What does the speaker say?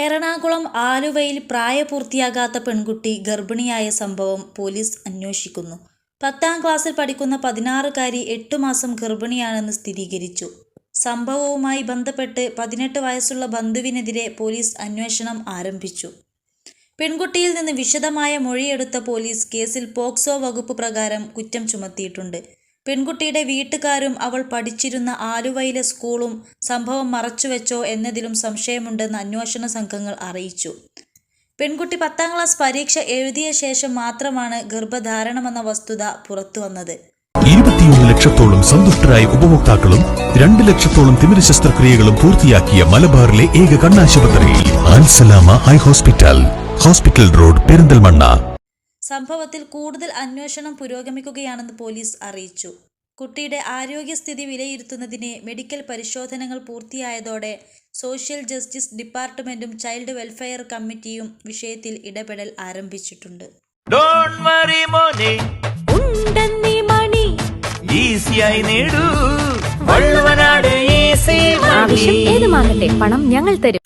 എറണാകുളം ആലുവയിൽ പ്രായപൂർത്തിയാകാത്ത പെൺകുട്ടി ഗർഭിണിയായ സംഭവം പോലീസ് അന്വേഷിക്കുന്നു. 10ാം ക്ലാസ്സിൽ പഠിക്കുന്ന 16-കാരി 8 മാസം ഗർഭിണിയാണെന്ന് സ്ഥിരീകരിച്ചു. സംഭവവുമായി ബന്ധപ്പെട്ട് 18 വയസ്സുള്ള ബന്ധുവിനെതിരെ പോലീസ് അന്വേഷണം ആരംഭിച്ചു. പെൺകുട്ടിയിൽ നിന്ന് വിശദമായ മൊഴിയെടുത്ത പോലീസ് കേസിൽ പോക്സോ വകുപ്പ് പ്രകാരം കുറ്റം ചുമത്തിയിട്ടുണ്ട്. പെൺകുട്ടിയുടെ വീട്ടുകാരും അവൾ പഠിച്ചിരുന്ന ആലുവയിലെ സ്കൂളും സംഭവം മറച്ചുവെച്ചോ എന്നതിലും സംശയമുണ്ടെന്ന് അന്വേഷണ സംഘങ്ങൾ അറിയിച്ചു. പെൺകുട്ടി 10ാം ക്ലാസ് പരീക്ഷ എഴുതിയ ശേഷം മാത്രമാണ് ഗർഭധാരണമെന്ന വസ്തുത പുറത്തുവന്നത്. 21 ലക്ഷത്തോളം സന്തുഷ്ടരായ ഉപഭോക്താക്കളും 2 ലക്ഷത്തോളം തിമിര ശസ്ത്രക്രിയകളും പൂർത്തിയാക്കിയ മലബാറിലെ ഏക കണ്ണാശുപത്രി Al Salama high hospital, hospital road, Perinthalmanna. സംഭവത്തിൽ കൂടുതൽ അന്വേഷണം പുരോഗമിക്കുകയാണെന്ന് പോലീസ് അറിയിച്ചു. കുട്ടിയുടെ ആരോഗ്യസ്ഥിതി വിലയിരുത്തുന്നതിന് മെഡിക്കൽ പരിശോധനകൾ പൂർത്തിയായതോടെ സോഷ്യൽ ജസ്റ്റിസ് ഡിപ്പാർട്ട്മെന്റും ചൈൽഡ് വെൽഫെയർ കമ്മിറ്റിയും വിഷയത്തിൽ ഇടപെടൽ ആരംഭിച്ചിട്ടുണ്ട്. ആവശ്യം ഏതുമാകട്ടെ, പണം ഞങ്ങൾ തരും.